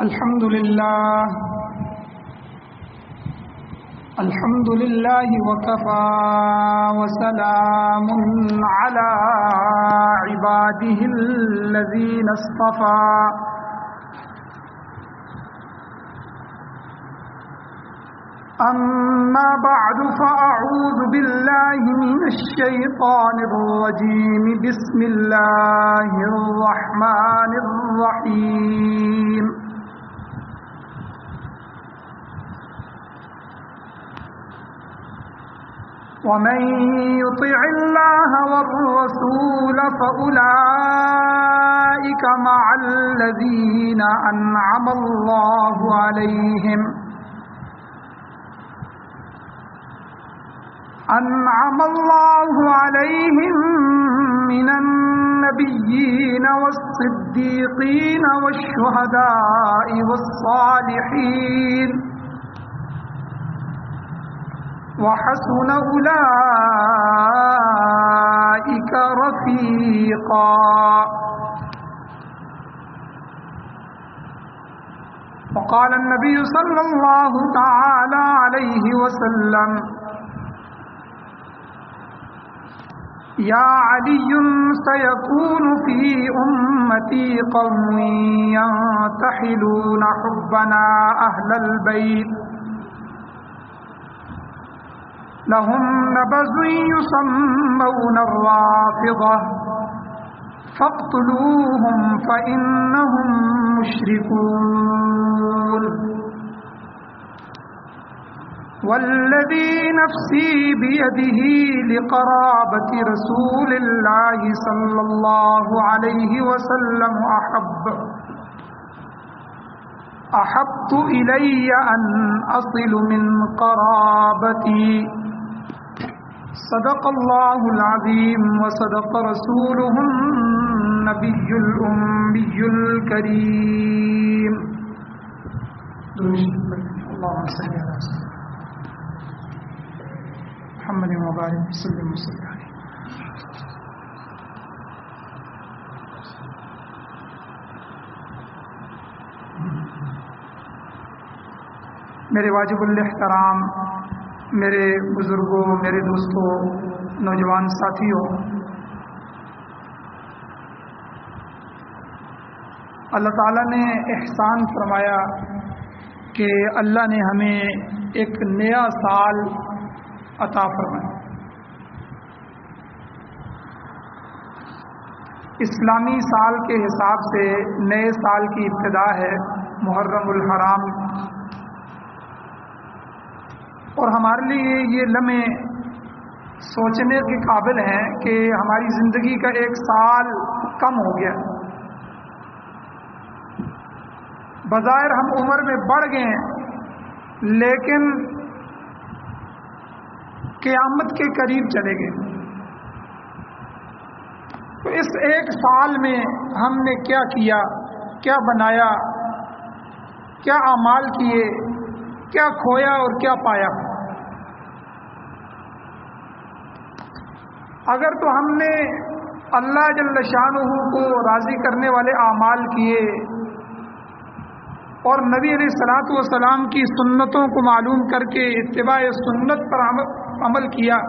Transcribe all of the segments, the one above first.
الحمد لله وكفى وسلام على عباده الذين اصطفى أما بعد فأعوذ بالله من الشيطان الرجيم بسم الله الرحمن الرحيم ومن يطع الله والرسول فأولئك مع الذين أنعم الله عليهم من النبيين والصديقين والشهداء والصالحين وحسن أولئك رفيقا. وقال النبي صلى الله تعالى عليه وسلم: يا علي سيكون في أمتي قوم ينتحلون حبنا أهل البيت لهم نبذ يسمون الرافضة فاقتلوهم فإنهم مشركون والذي نفسي بيده لقرابة رسول الله صلى الله عليه وسلم أحب إلي أن أصل من قرابتي. صدق الله العظيم وصدق رسوله النبي الأمي الكريم. اللهم صل على سيدنا محمد وبارك وسلم علیہ. میرے واجب الاحترام، میرے بزرگوں، میرے دوستوں، نوجوان ساتھیوں، اللہ تعالیٰ نے احسان فرمایا کہ اللہ نے ہمیں ایک نیا سال عطا فرمایا. اسلامی سال کے حساب سے نئے سال کی ابتدا ہے محرم الحرام، اور ہمارے لیے یہ لمحے سوچنے کے قابل ہیں کہ ہماری زندگی کا ایک سال کم ہو گیا. بظاہر ہم عمر میں بڑھ گئے ہیں، لیکن قیامت کے قریب چلے گئے. تو اس ایک سال میں ہم نے کیا کیا، کیا بنایا، کیا اعمال کیے، کیا کھویا اور کیا پایا. اگر تو ہم نے اللہ جل شانہ کو راضی کرنے والے اعمال کیے اور نبی علیہ الصلوۃ والسلام کی سنتوں کو معلوم کر کے اتباع سنت پر عمل کیا،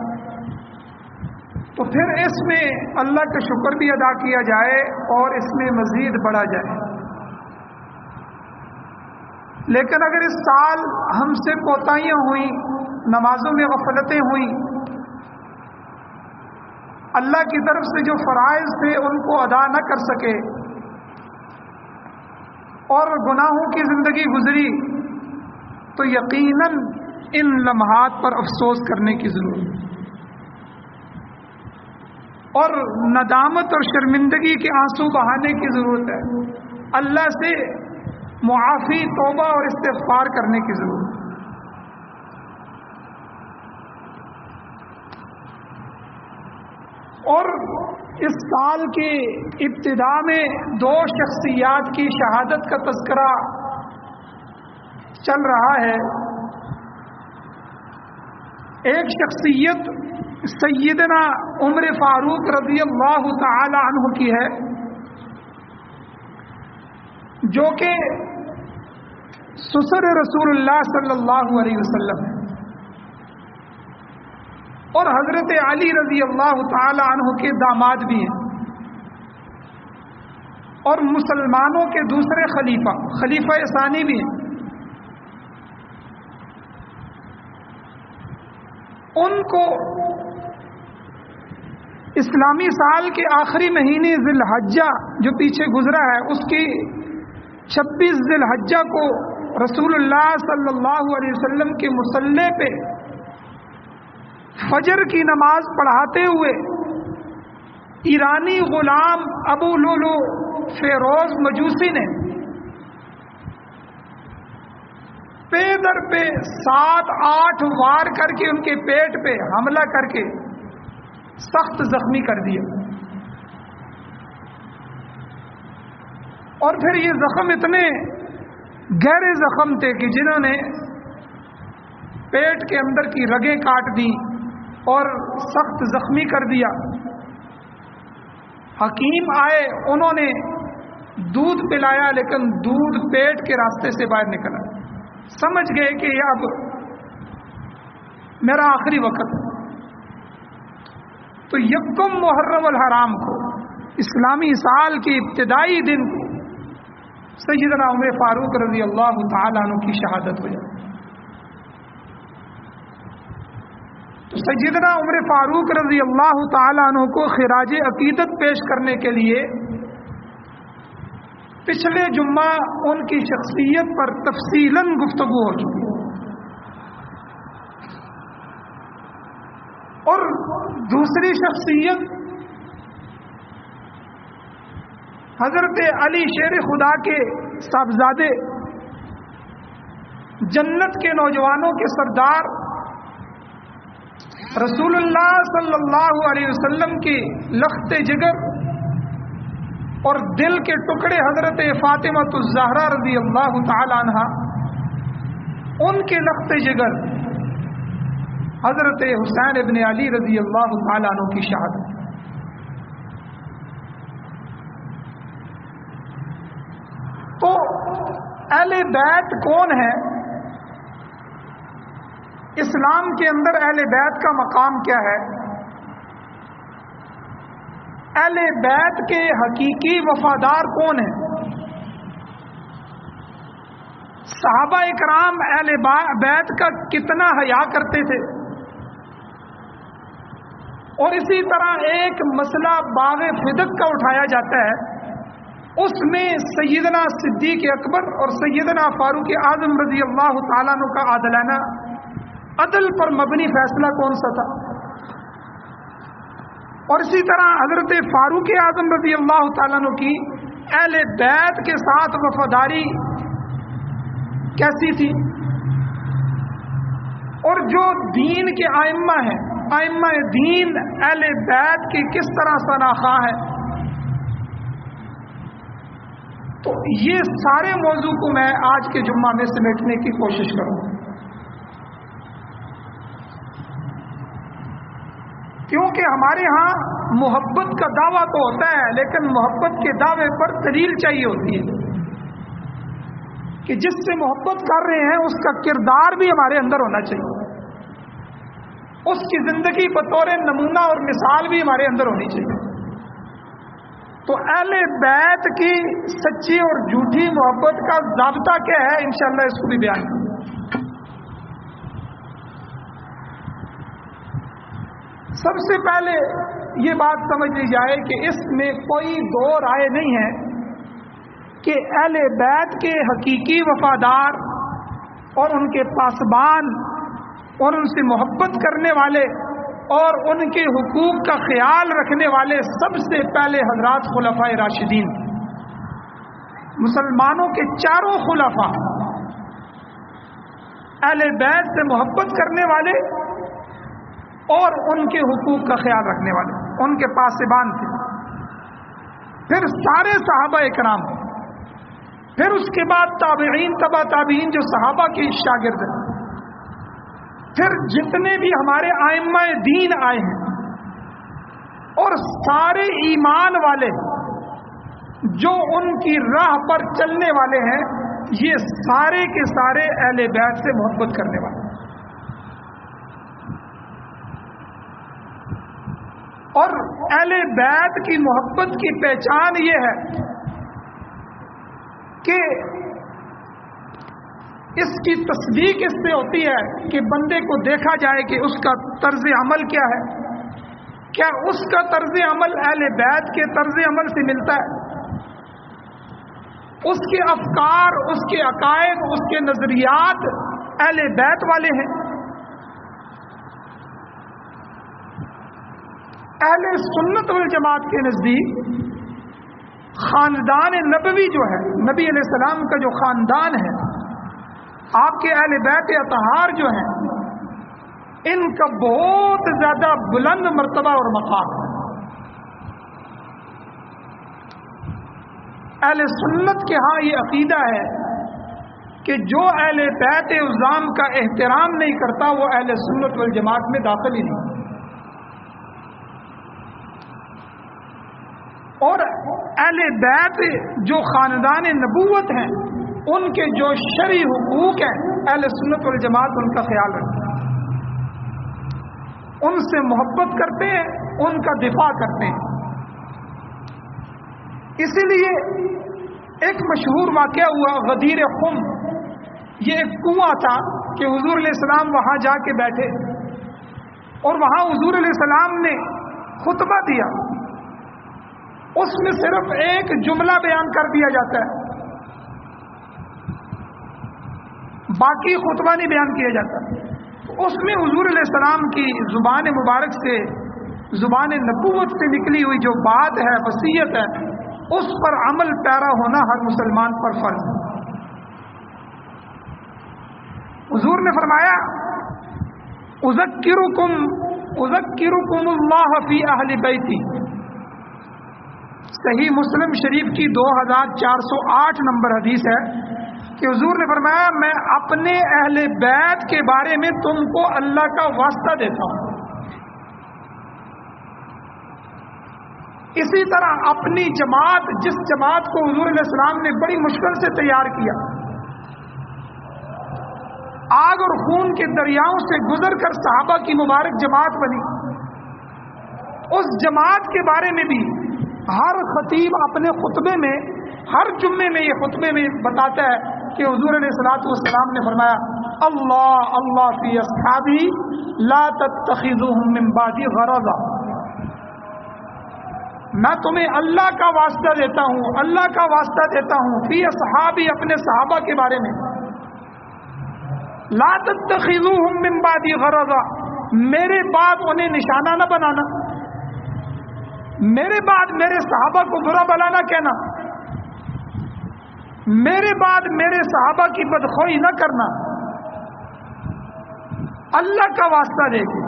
تو پھر اس میں اللہ کا شکر بھی ادا کیا جائے اور اس میں مزید بڑھا جائے. لیکن اگر اس سال ہم سے کوتاہیاں ہوئیں، نمازوں میں غفلتیں ہوئیں، اللہ کی طرف سے جو فرائض تھے ان کو ادا نہ کر سکے اور گناہوں کی زندگی گزری، تو یقیناً ان لمحات پر افسوس کرنے کی ضرورت ہے اور ندامت اور شرمندگی کے آنسو بہانے کی ضرورت ہے. اللہ سے معافی، توبہ اور استغفار کرنے کی ضرورت ہے. اور اس سال کی ابتدا میں دو شخصیات کی شہادت کا تذکرہ چل رہا ہے. ایک شخصیت سیدنا عمر فاروق رضی اللہ تعالی عنہ کی ہے، جو کہ سسر رسول اللہ صلی اللہ علیہ وسلم ہے اور حضرت علی رضی اللہ تعالی عنہ کے داماد بھی ہیں اور مسلمانوں کے دوسرے خلیفہ ثانی بھی ہیں. ان کو اسلامی سال کے آخری مہینے ذی الحجہ جو پیچھے گزرا ہے اس کی 26 ذی الحجہ کو رسول اللہ صلی اللہ علیہ وسلم کے مصلی پہ فجر کی نماز پڑھاتے ہوئے ایرانی غلام ابو لولو فیروز مجوسی نے پے در پہ 7-8 وار کر کے ان کے پیٹ پہ حملہ کر کے سخت زخمی کر دیا. اور پھر یہ زخم اتنے گہرے زخم تھے کہ جنہوں نے پیٹ کے اندر کی رگیں کاٹ دی اور سخت زخمی کر دیا. حکیم آئے, انہوں نے دودھ پلایا لیکن دودھ پیٹ کے راستے سے باہر نکلا. سمجھ گئے کہ یہ اب میرا آخری وقت ہے. تو یکم محرم الحرام کو اسلامی سال کے ابتدائی دن کو سیدنا عمر فاروق رضی اللہ تعالیٰ عنہ کی شہادت ہو جاتی. تو سیدنا عمر فاروق رضی اللہ تعالیٰ عنہ کو خراج عقیدت پیش کرنے کے لیے پچھلے جمعہ ان کی شخصیت پر تفصیلاً گفتگو ہو چکی ہے. اور دوسری شخصیت حضرت علی شیر خدا کے صاحبزادے, جنت کے نوجوانوں کے سردار, رسول اللہ صلی اللہ علیہ وسلم کے لخت جگر اور دل کے ٹکڑے حضرت فاطمہ الزہرا رضی اللہ تعالی عنہا, ان کے لخت جگر حضرت حسین ابن علی رضی اللہ تعالی عنہ کی شہادت. تو اہل بیت کون ہے؟ اسلام کے اندر اہل بیت کا مقام کیا ہے؟ اہل بیت کے حقیقی وفادار کون ہیں؟ صحابہ اکرام اہل بیت کا کتنا حیا کرتے تھے؟ اور اسی طرح ایک مسئلہ باغ فدق کا اٹھایا جاتا ہے, اس میں سیدنا صدیق اکبر اور سیدنا فاروق اعظم رضی اللہ تعالیٰ عنہ کا عادلانہ عدل پر مبنی فیصلہ کون سا تھا؟ اور اسی طرح حضرت فاروق اعظم رضی اللہ تعالیٰ عنہ کی اہل بیت کے ساتھ وفاداری کیسی تھی؟ اور جو دین کے ائمہ ہیں, ائمہ دین اہل بیت کے کس طرح شناخواں ہے؟ تو یہ سارے موضوع کو میں آج کے جمعہ میں سمیٹنے کی کوشش کروں گا, کیونکہ ہمارے ہاں محبت کا دعویٰ تو ہوتا ہے لیکن محبت کے دعوے پر دلیل چاہیے ہوتی ہے کہ جس سے محبت کر رہے ہیں اس کا کردار بھی ہمارے اندر ہونا چاہیے, اس کی زندگی بطور نمونہ اور مثال بھی ہمارے اندر ہونی چاہیے. تو اہل بیت کی سچی اور جھوٹی محبت کا ضابطہ کیا ہے, انشاءاللہ اس کو بھی بیان کروں. سب سے پہلے یہ بات سمجھ لی جائے کہ اس میں کوئی دو رائے نہیں ہے کہ اہل بیت کے حقیقی وفادار اور ان کے پاسبان اور ان سے محبت کرنے والے اور ان کے حقوق کا خیال رکھنے والے سب سے پہلے حضرات خلفائے راشدین, مسلمانوں کے چاروں خلفاء اہل بیت سے محبت کرنے والے اور ان کے حقوق کا خیال رکھنے والے, ان کے پاسبان تھے. پھر سارے صحابہ اکرام, پھر اس کے بعد تابعین, تبع تابعین جو صحابہ کے شاگرد ہیں, پھر جتنے بھی ہمارے ائمہ دین آئے ہیں اور سارے ایمان والے جو ان کی راہ پر چلنے والے ہیں, یہ سارے کے سارے اہل بیت سے محبت کرنے والے ہیں. اور اہل بیت کی محبت کی پہچان یہ ہے کہ اس کی تصدیق اس سے ہوتی ہے کہ بندے کو دیکھا جائے کہ اس کا طرز عمل کیا ہے. کیا اس کا طرز عمل اہل بیت کے طرز عمل سے ملتا ہے؟ اس کے افکار، اس کے عقائد، اس کے نظریات اہل بیت والے ہیں. اہل سنت والجماعت کے نزدیک خاندان نبوی جو ہے، نبی علیہ السلام کا جو خاندان ہے، آپ کے اہل بیت اطہار جو ہیں، ان کا بہت زیادہ بلند مرتبہ اور مقام ہے. اہل سنت کے ہاں یہ عقیدہ ہے کہ جو اہل بیت عظام کا احترام نہیں کرتا وہ اہل سنت والجماعت میں داخل ہی نہیں. اور اہل بیت جو خاندان نبوت ہیں، ان کے جو شرعی حقوق ہیں، اہل سنت والجماعت ان کا خیال رکھتے ہیں، ان سے محبت کرتے ہیں، ان کا دفاع کرتے ہیں. اسی لیے ایک مشہور واقعہ ہوا غدیر خم. یہ ایک کنواں تھا کہ حضور علیہ السلام وہاں جا کے بیٹھے اور وہاں حضور علیہ السلام نے خطبہ دیا. اس میں صرف ایک جملہ بیان کر دیا جاتا ہے، باقی خطبہ نہیں بیان کیا جاتا. اس میں حضور علیہ السلام کی زبان مبارک سے، زبان نبوت سے نکلی ہوئی جو بات ہے، وصیت ہے، اس پر عمل پیرا ہونا ہر مسلمان پر فرض ہے. حضور نے فرمایا اذکرکم اللہ فی اہل بیتی. صحیح مسلم شریف کی 2408 نمبر حدیث ہے کہ حضور نے فرمایا میں اپنے اہل بیت کے بارے میں تم کو اللہ کا واسطہ دیتا ہوں. اسی طرح اپنی جماعت، جس جماعت کو حضور علیہ السلام نے بڑی مشکل سے تیار کیا، آگ اور خون کے دریاؤں سے گزر کر صحابہ کی مبارک جماعت بنی، اس جماعت کے بارے میں بھی ہر خطیب اپنے خطبے میں، ہر جمعے میں یہ خطبے میں بتاتا ہے کہ حضور علیہ الصلوۃ والسلام نے فرمایا اللہ اللہ فی اصحابی لا تتخذوهم من بعدی غرضا. میں تمہیں اللہ کا واسطہ دیتا ہوں، اللہ کا واسطہ دیتا ہوں فی اصحابی، اپنے صحابہ کے بارے میں، لا تتخذوهم من بعدی غرضا، میرے بعد انہیں نشانہ نہ بنانا، میرے بعد میرے صحابہ کو برا بلا نہ کہنا، میرے بعد میرے صحابہ کی بدخوئی نہ کرنا، اللہ کا واسطہ دے کے.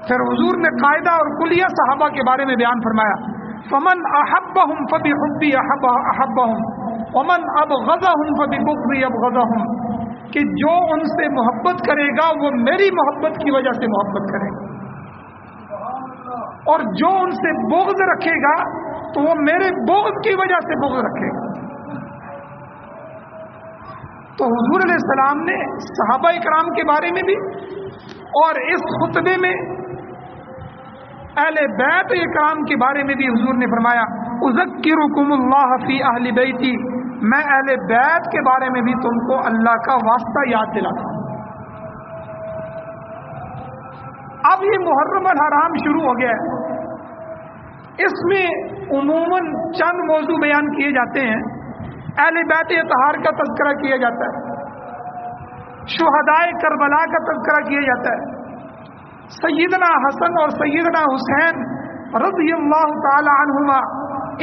پھر حضور نے قاعدہ اور کلیہ صحابہ کے بارے میں بیان فرمایا فمن احبهم فبحبی احبهم ومن ابغضهم فببغضی ابغضهم، کہ جو ان سے محبت کرے گا وہ میری محبت کی وجہ سے محبت کرے گا، اور جو ان سے بغض رکھے گا تو وہ میرے بغض کی وجہ سے بغض رکھے گا. تو حضور علیہ السلام نے صحابہ اکرام کے بارے میں بھی اور اس خطبے میں اہل بیت اکرام کے بارے میں بھی حضور نے فرمایا اذکرکم اللہ فی اہل بیتی، میں اہل بیت کے بارے میں بھی تم کو اللہ کا واسطہ یاد دلاتا ہوں. اب یہ محرم الحرام شروع ہو گیا ہے، اس میں عموماً چند موضوع بیان کیے جاتے ہیں. اہل بیت اطہار کا تذکرہ کیا جاتا ہے، شہدائے کربلا کا تذکرہ کیا جاتا ہے، سیدنا حسن اور سیدنا حسین رضی اللہ تعالی عنہما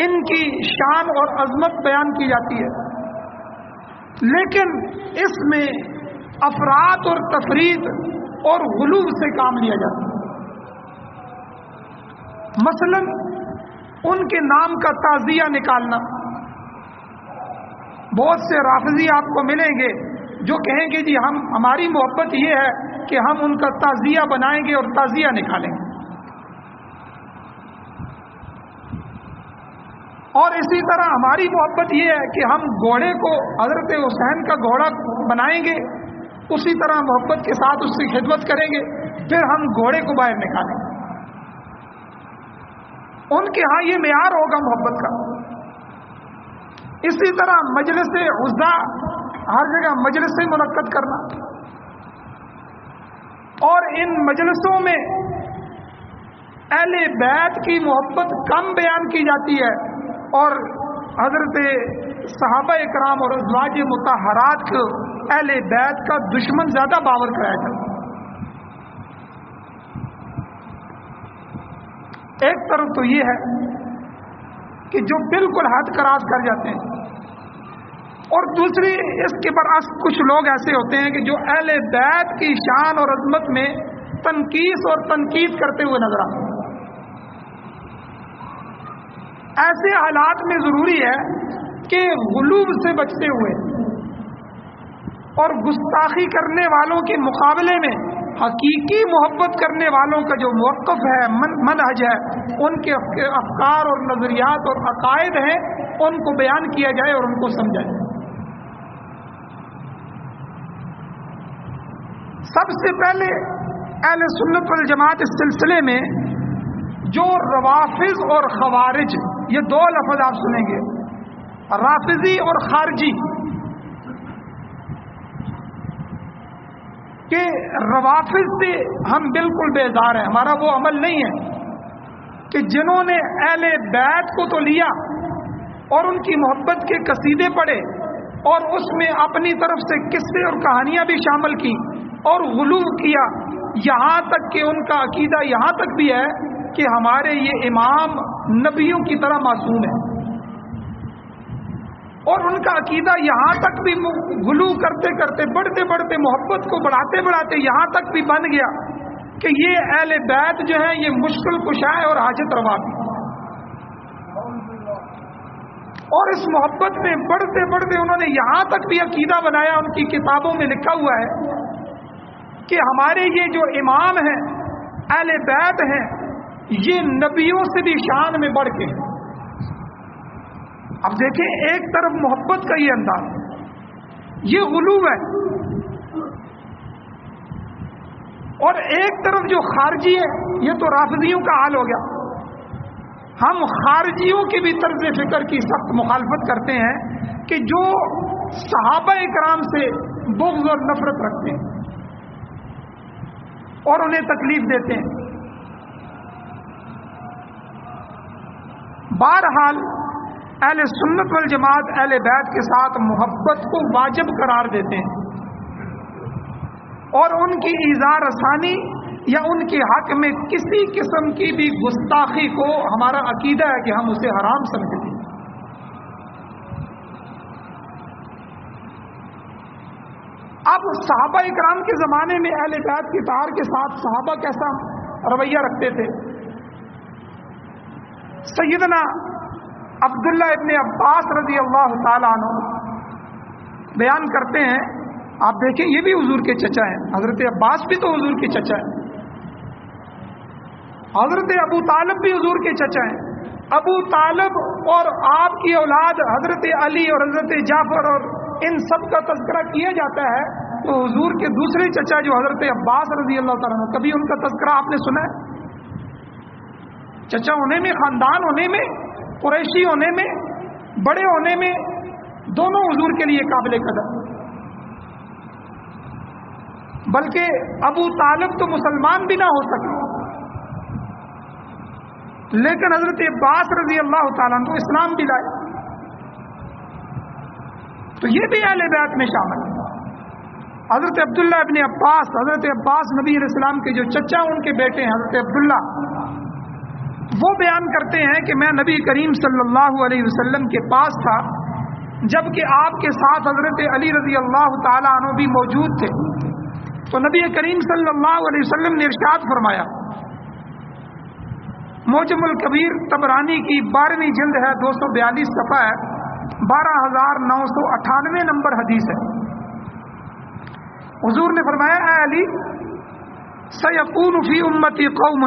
ان کی شان اور عظمت بیان کی جاتی ہے. لیکن اس میں افراط اور تفرید اور غلو سے کام لیا جاتا ہے. مثلا ان کے نام کا تعزیہ نکالنا. بہت سے رافضی آپ کو ملیں گے جو کہیں گے جی ہماری محبت یہ ہے کہ ہم ان کا تعزیہ بنائیں گے اور تعزیہ نکالیں گے. اور اسی طرح ہماری محبت یہ ہے کہ ہم گھوڑے کو حضرت حسین کا گھوڑا بنائیں گے، اسی طرح محبت کے ساتھ اس کی خدمت کریں گے، پھر ہم گھوڑے کو باہر نکالیں گے۔ ان کے ہاں یہ معیار ہوگا محبت کا۔ اسی طرح مجلس عزا، ہر جگہ مجلس منعقد کرنا، اور ان مجلسوں میں اہل بیت کی محبت کم بیان کی جاتی ہے اور حضرت صحابہ اکرام اور ازواج مطہرات کو اہل بیت کا دشمن زیادہ باور کرایا جاتا ہے۔ ایک طرف تو یہ ہے کہ جو بالکل حد کراس کر جاتے ہیں، اور دوسری اس کے برعکس کچھ لوگ ایسے ہوتے ہیں کہ جو اہل بیت کی شان اور عظمت میں تنقیص اور تنقید کرتے ہوئے نظر آتے ہیں۔ ایسے حالات میں ضروری ہے کہ غلو سے بچتے ہوئے اور گستاخی کرنے والوں کے مقابلے میں حقیقی محبت کرنے والوں کا جو موقف ہے، منہج ہے، ان کے افکار اور نظریات اور عقائد ہیں، ان کو بیان کیا جائے اور ان کو سمجھا جائے۔ سب سے پہلے اہل سنت والجماعت اس سلسلے میں جو روافض اور خوارج، یہ دو لفظ آپ سنیں گے، رافضی اور خارجی، کہ روافض سے ہم بالکل بیزار ہیں، ہمارا وہ عمل نہیں ہے کہ جنہوں نے اہل بیت کو تو لیا اور ان کی محبت کے قصیدے پڑھے اور اس میں اپنی طرف سے قصے اور کہانیاں بھی شامل کی اور غلو کیا، یہاں تک کہ ان کا عقیدہ یہاں تک بھی ہے کہ ہمارے یہ امام نبیوں کی طرح معصوم ہے، اور ان کا عقیدہ یہاں تک بھی غلو کرتے کرتے بڑھتے بڑھتے محبت کو بڑھاتے بڑھاتے یہاں تک بھی بن گیا کہ یہ اہل بیت جو ہے یہ مشکل کشا ہے اور حاجت روا بھی، اور اس محبت میں بڑھتے بڑھتے انہوں نے یہاں تک بھی عقیدہ بنایا، ان کی کتابوں میں لکھا ہوا ہے کہ ہمارے یہ جو امام ہیں اہل بیت ہیں یہ نبیوں سے بھی شان میں بڑھ کے ہیں۔ اب دیکھیں، ایک طرف محبت کا یہ انداز، یہ غلو ہے، اور ایک طرف جو خارجی ہے یہ تو رافضیوں کا حال ہو گیا۔ ہم خارجیوں کی بھی طرز فکر کی سخت مخالفت کرتے ہیں کہ جو صحابہ کرام سے بغض اور نفرت رکھتے ہیں اور انہیں تکلیف دیتے ہیں۔ بہرحال اہل سنت والجماعت اہل بیت کے ساتھ محبت کو واجب قرار دیتے ہیں، اور ان کی ایذاء رسانی یا ان کے حق میں کسی قسم کی بھی گستاخی کو ہمارا عقیدہ ہے کہ ہم اسے حرام سمجھتے ہیں۔ اب صحابہ اکرام کے زمانے میں اہل بیت کی اطاعت کے ساتھ صحابہ کیسا رویہ رکھتے تھے؟ سیدنا عبداللہ ابن عباس رضی اللہ تعالیٰ عنہ بیان کرتے ہیں، آپ دیکھیں یہ بھی حضور کے چچا ہیں، حضرت عباس بھی تو حضور کے چچا ہیں، حضرت ابو طالب بھی حضور کے چچا ہیں۔ ابو طالب اور آپ کی اولاد حضرت علی اور حضرت جعفر اور ان سب کا تذکرہ کیا جاتا ہے، تو حضور کے دوسرے چچا جو حضرت عباس رضی اللہ تعالیٰ عنہ، کبھی ان کا تذکرہ آپ نے سنا ہے؟ چچا ہونے میں، خاندان ہونے میں، قریشی ہونے میں، بڑے ہونے میں، دونوں حضور کے لیے قابل قدر۔ بلکہ ابو طالب تو مسلمان بھی نہ ہو سکے، لیکن حضرت عباس رضی اللہ تعالیٰ عنہ اسلام بھی لائے، تو یہ بھی اہل بیت میں شامل ہے۔ حضرت عبداللہ ابن عباس، حضرت عباس نبی علیہ السلام کے جو چچا ان کے بیٹے ہیں حضرت عبداللہ، وہ بیان کرتے ہیں کہ میں نبی کریم صلی اللہ علیہ وسلم کے پاس تھا جبکہ آپ کے ساتھ حضرت علی رضی اللہ تعالیٰ عنہ بھی موجود تھے، تو نبی کریم صلی اللہ علیہ وسلم نے ارشاد فرمایا، معجم الکبیر طبرانی کی 12ویں جلد ہے، 242 صفحہ ہے، 12998 نمبر حدیث ہے۔ حضور نے فرمایا، اے علی، سیکون فی امتی قوم،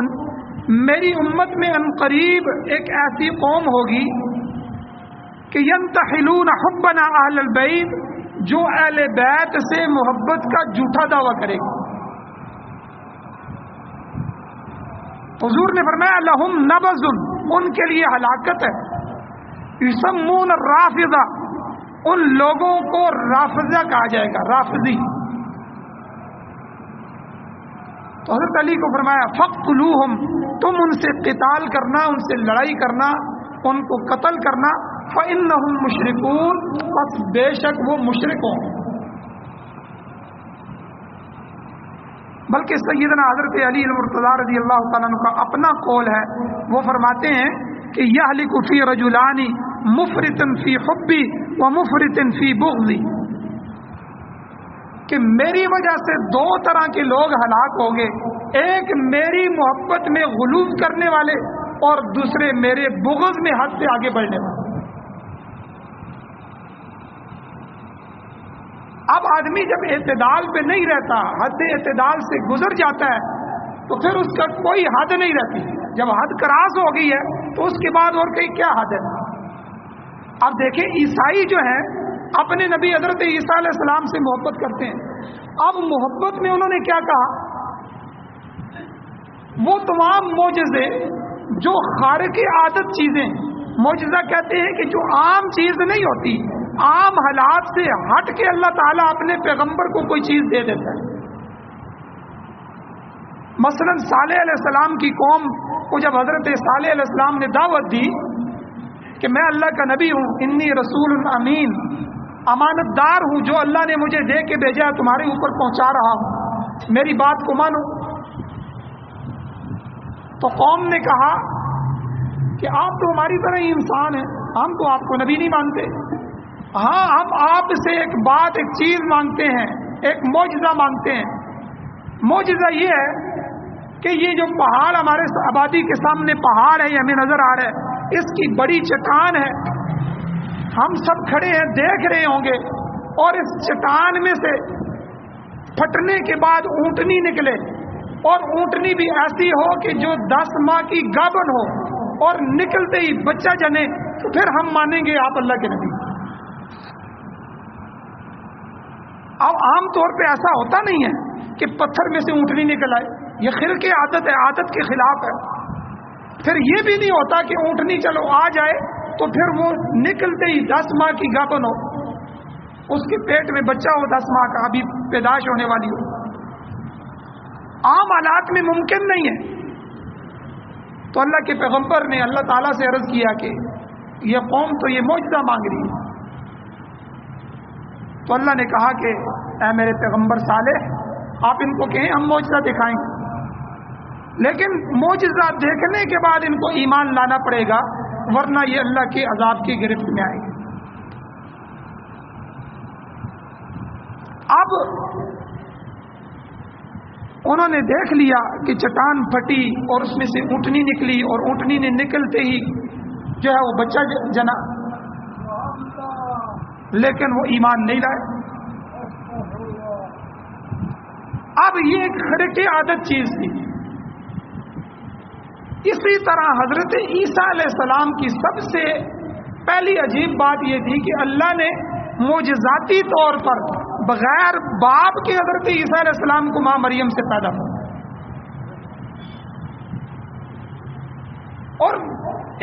میری امت میں ان قریب ایک ایسی قوم ہوگی کہ ینتحلون حبنا اہل البیت، جو اہل بیت سے محبت کا جھوٹا دعویٰ کرے گا۔ حضور نے فرمایا لہم نبذ، ان کے لیے ہلاکت ہے۔ یسمون الرافضہ، ان لوگوں کو رافضہ کہا جائے گا، رافضی۔ تو حضرت علی کو فرمایا فقتلوہم، تم ان سے قتال کرنا، ان سے لڑائی کرنا، ان کو قتل کرنا، فإنہم مشرکون، بس بے شک وہ مشرک ہوں۔ بلکہ سیدنا حضرت علی المرتضی رضی اللہ تعالیٰ عنہ کا اپنا قول ہے، وہ فرماتے ہیں کہ یہلک فی رجلان مفرط فی حبی و مفرط فی بغضی، کہ میری وجہ سے دو طرح کے لوگ ہلاک ہوں گے، ایک میری محبت میں غلو کرنے والے اور دوسرے میرے بغض میں حد سے آگے بڑھنے والے۔ اب آدمی جب اعتدال پہ نہیں رہتا، حد اعتدال سے گزر جاتا ہے، تو پھر اس کا کوئی حد نہیں رہتی۔ جب حد کراس ہو گئی ہے تو اس کے بعد اور کئی کیا حد ہے۔ اب دیکھیں عیسائی جو ہیں اپنے نبی حضرت عیسیٰ علیہ السلام سے محبت کرتے ہیں، اب محبت میں انہوں نے کیا کہا، وہ تمام معجزے جو خارق عادت چیزیں، معجزہ کہتے ہیں کہ جو عام چیز نہیں ہوتی، عام حالات سے ہٹ کے اللہ تعالیٰ اپنے پیغمبر کو کوئی چیز دے دیتا ہے۔ مثلا صالح علیہ السلام کی قوم کو جب حضرت صالح علیہ السلام نے دعوت دی کہ میں اللہ کا نبی ہوں، انی رسول امین، امانت دار ہوں، جو اللہ نے مجھے دے کے بھیجا ہے تمہارے اوپر پہنچا رہا ہوں، میری بات کو مانو۔ تو قوم نے کہا کہ آپ تو ہماری طرح ہی انسان ہیں، ہم تو آپ کو نبی نہیں مانتے، ہاں ہم آپ سے ایک بات، ایک چیز مانگتے ہیں، ایک معجزہ مانگتے ہیں۔ معجزہ یہ ہے کہ یہ جو پہاڑ ہمارے آبادی کے سامنے پہاڑ ہے، یہ ہمیں نظر آ رہا ہے، اس کی بڑی چٹان ہے، ہم سب کھڑے ہیں دیکھ رہے ہوں گے، اور اس چٹان میں سے پھٹنے کے بعد اونٹنی نکلے، اور اونٹنی بھی ایسی ہو کہ جو 10 ماہ کی گابن ہو، اور نکلتے ہی بچہ جنے، تو پھر ہم مانیں گے آپ اللہ کے نبی۔ اب عام طور پہ ایسا ہوتا نہیں ہے کہ پتھر میں سے اونٹنی نکل آئے، یہ خرق عادت ہے، عادت کے خلاف ہے۔ پھر یہ بھی نہیں ہوتا کہ اونٹنی چلو آ جائے تو پھر وہ نکلتے ہی 10 ماہ کی گابن ہو، اس کے پیٹ میں بچہ ہو 10 ماہ کا، ابھی پیدائش ہونے والی ہو، عام حالات میں ممکن نہیں ہے۔ تو اللہ کے پیغمبر نے اللہ تعالیٰ سے عرض کیا کہ یہ قوم تو یہ معجزہ مانگ رہی ہے۔ تو اللہ نے کہا کہ اے میرے پیغمبر صالح، آپ ان کو کہیں ہم معجزہ دکھائیں گے، لیکن معجزہ دیکھنے کے بعد ان کو ایمان لانا پڑے گا، ورنہ یہ اللہ کے عذاب کی گرفت میں آئے گے۔ اب انہوں نے دیکھ لیا کہ چٹان پھٹی اور اس میں سے اونٹنی نکلی، اور اونٹنی نے نکلتے ہی جو ہے وہ بچہ جنا، لیکن وہ ایمان نہیں لائے۔ اب یہ ایک خرق عادت چیز تھی۔ اسی طرح حضرت عیسیٰ علیہ السلام کی سب سے پہلی عجیب بات یہ تھی کہ اللہ نے معجزاتی طور پر بغیر باپ کے حضرت عیسیٰ علیہ السلام کو ماں مریم سے پیدا کیا، اور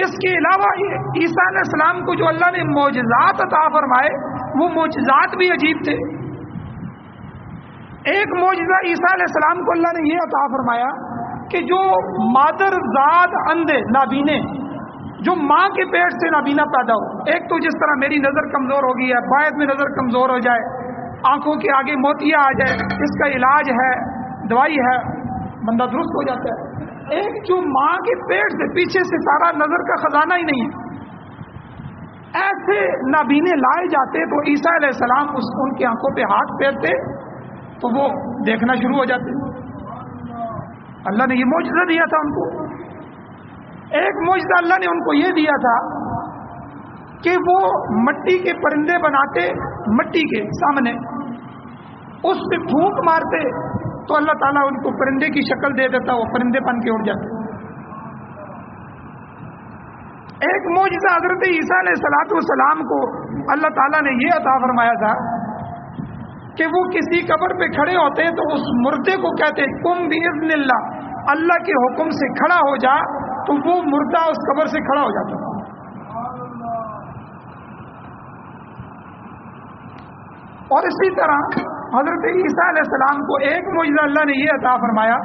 اس کے علاوہ عیسیٰ علیہ السلام کو جو اللہ نے معجزات عطا فرمائے وہ معجزات بھی عجیب تھے۔ ایک معجزہ عیسیٰ علیہ السلام کو اللہ نے یہ عطا فرمایا کہ جو مادر زاد اندھے نابینے، جو ماں کے پیٹ سے نابینا پیدا ہو، ایک تو جس طرح میری نظر کمزور ہو گئی ہے، باعث میں نظر کمزور ہو جائے، آنکھوں کے آگے موتیا آ جائے، اس کا علاج ہے، دوائی ہے، بندہ درست ہو جاتا ہے۔ ایک جو ماں کے پیٹ سے پیچھے سے سارا نظر کا خزانہ ہی نہیں ہے، ایسے نابینے لائے جاتے تو عیسیٰ علیہ السلام ان کی آنکھوں پہ ہاتھ پھیرتے تو وہ دیکھنا شروع ہو جاتے۔ اللہ نے یہ معجزہ دیا تھا ان کو۔ ایک معجزہ اللہ نے ان کو یہ دیا تھا کہ وہ مٹی کے پرندے بناتے، مٹی کے سامنے اس پہ پھونک مارتے تو اللہ تعالیٰ ان کو پرندے کی شکل دے دیتا، وہ پرندے بن کے اڑ جاتے۔ ایک معجزہ حضرت عیسیٰ علیہ السلام کو اللہ تعالیٰ نے یہ عطا فرمایا تھا کہ وہ کسی قبر پہ کھڑے ہوتے ہیں تو اس مردے کو کہتے قم باذن اللہ، اللہ کے حکم سے کھڑا ہو جا، تو وہ مردہ اس قبر سے کھڑا ہو جاتا تھا۔ اور اسی طرح حضرت عیسیٰ علیہ السلام کو ایک معجزہ اللہ نے یہ عطا فرمایا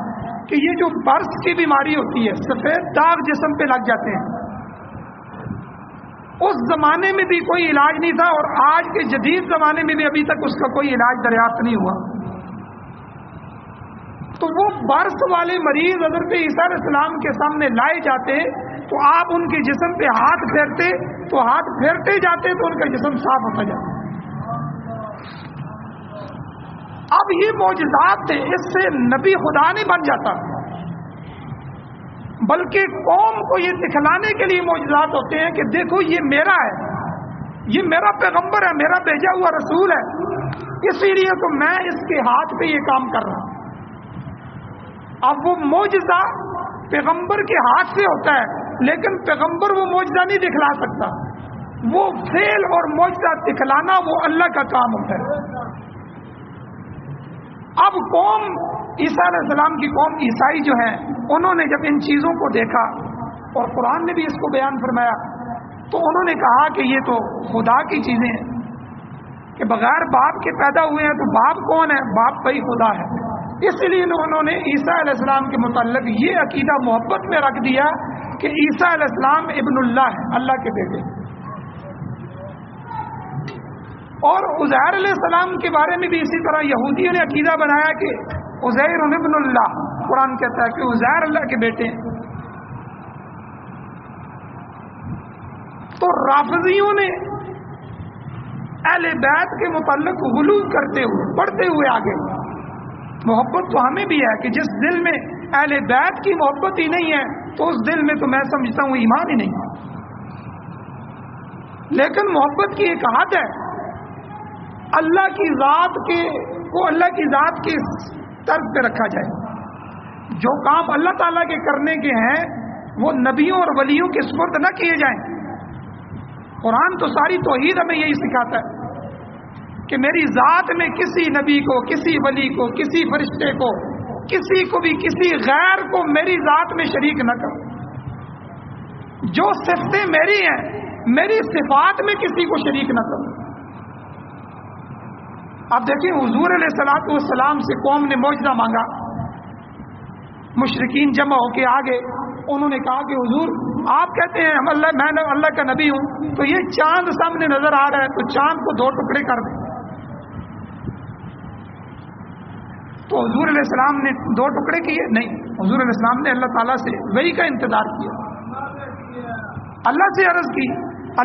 کہ یہ جو برس کی بیماری ہوتی ہے، سفید داغ جسم پہ لگ جاتے ہیں، اس زمانے میں بھی کوئی علاج نہیں تھا، اور آج کے جدید زمانے میں بھی ابھی تک اس کا کوئی علاج دریافت نہیں ہوا۔ تو وہ برس والے مریض حضرت عیسیٰ علیہ السلام کے سامنے لائے جاتے تو آپ ان کے جسم پہ ہاتھ پھیرتے تو ہاتھ پھیرتے جاتے تو ان کا جسم صاف ہوتا جاتا۔ اب یہ معجزات تھے، اس سے نبی خدا نہیں بن جاتا، بلکہ قوم کو یہ دکھلانے کے لیے معجزات ہوتے ہیں کہ دیکھو یہ میرا ہے، یہ میرا پیغمبر ہے، میرا بھیجا ہوا رسول ہے، اسی لیے تو میں اس کے ہاتھ پہ یہ کام کر رہا ہوں۔ اب وہ معجزہ پیغمبر کے ہاتھ سے ہوتا ہے، لیکن پیغمبر وہ معجزہ نہیں دکھلا سکتا، وہ فعل اور معجزہ دکھلانا وہ اللہ کا کام ہوتا ہے۔ اب قوم عیسیٰ علیہ السلام کی قوم عیسائی جو ہیں، انہوں نے جب ان چیزوں کو دیکھا، اور قرآن نے بھی اس کو بیان فرمایا، تو انہوں نے کہا کہ یہ تو خدا کی چیزیں ہیں، کہ بغیر باپ کے پیدا ہوئے ہیں، تو باپ کون ہے؟ باپ بھائی خدا ہے۔ اس لیے انہوں نے عیسیٰ علیہ السلام کے متعلق یہ عقیدہ محبت میں رکھ دیا کہ عیسیٰ علیہ السلام ابن اللہ ہے، اللہ کے بیٹے۔ اور عزیر علیہ السلام کے بارے میں بھی اسی طرح یہودیوں نے عقیدہ بنایا کہ عزیر ابن اللہ، قرآن کہتا ہے کہ عزیر اللہ کے بیٹے ہیں۔ تو رافضیوں نے اہل بیت کے متعلق غلو کرتے ہوئے، بڑھتے ہوئے آگے، محبت تو ہمیں بھی ہے کہ جس دل میں اہل بیت کی محبت ہی نہیں ہے تو اس دل میں تو میں سمجھتا ہوں ایمان ہی نہیں۔ لیکن محبت کی ایک حد ہے، اللہ کی ذات کے کو اللہ کی ذات کے طرز پہ رکھا جائے، جو کام اللہ تعالیٰ کے کرنے کے ہیں وہ نبیوں اور ولیوں کے سپرد نہ کیے جائیں۔ قرآن تو ساری توحید ہمیں یہی سکھاتا ہے کہ میری ذات میں کسی نبی کو، کسی ولی کو، کسی فرشتے کو، کسی کو بھی، کسی غیر کو میری ذات میں شریک نہ کرو۔ جو صفتیں میری ہیں، میری صفات میں کسی کو شریک نہ کرو۔ آپ دیکھیں حضور علیہ الصلوۃ والسلام سے قوم نے معجزہ مانگا، مشرکین جمع ہو کے آگے، انہوں نے کہا کہ حضور آپ کہتے ہیں میں اللہ کا نبی ہوں، تو یہ چاند سامنے نظر آ رہا ہے، تو چاند کو 2 ٹکڑے کر دیں۔ تو حضور علیہ السلام نے 2 ٹکڑے کیے؟ نہیں، حضور علیہ السلام نے اللہ تعالیٰ سے وحی کا انتظار کیا، اللہ سے عرض کی،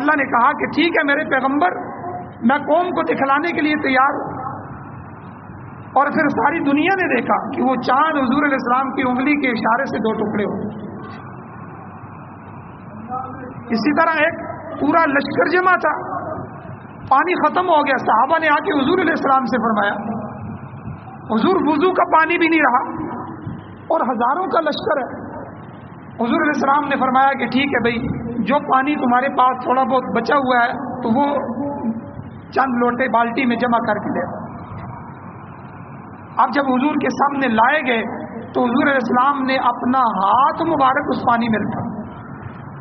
اللہ نے کہا کہ ٹھیک ہے میرے پیغمبر، میں قوم کو دکھلانے کے لیے تیار ہوں۔ اور پھر ساری دنیا نے دیکھا کہ وہ چاند حضور علیہ السلام کی انگلی کے اشارے سے 2 ٹکڑے ہو۔ اسی طرح ایک پورا لشکر جمع تھا، پانی ختم ہو گیا، صحابہ نے آ کے حضور علیہ السلام سے فرمایا، حضور وضو کا پانی بھی نہیں رہا اور ہزاروں کا لشکر ہے۔ حضور علیہ السلام نے فرمایا کہ ٹھیک ہے بھائی، جو پانی تمہارے پاس تھوڑا بہت بچا ہوا ہے تو وہ چند لوٹے بالٹی میں جمع کر کے دے۔ اب جب حضور کے سامنے لائے گئے تو حضور علیہ السلام نے اپنا ہاتھ مبارک اس پانی میں رکھا،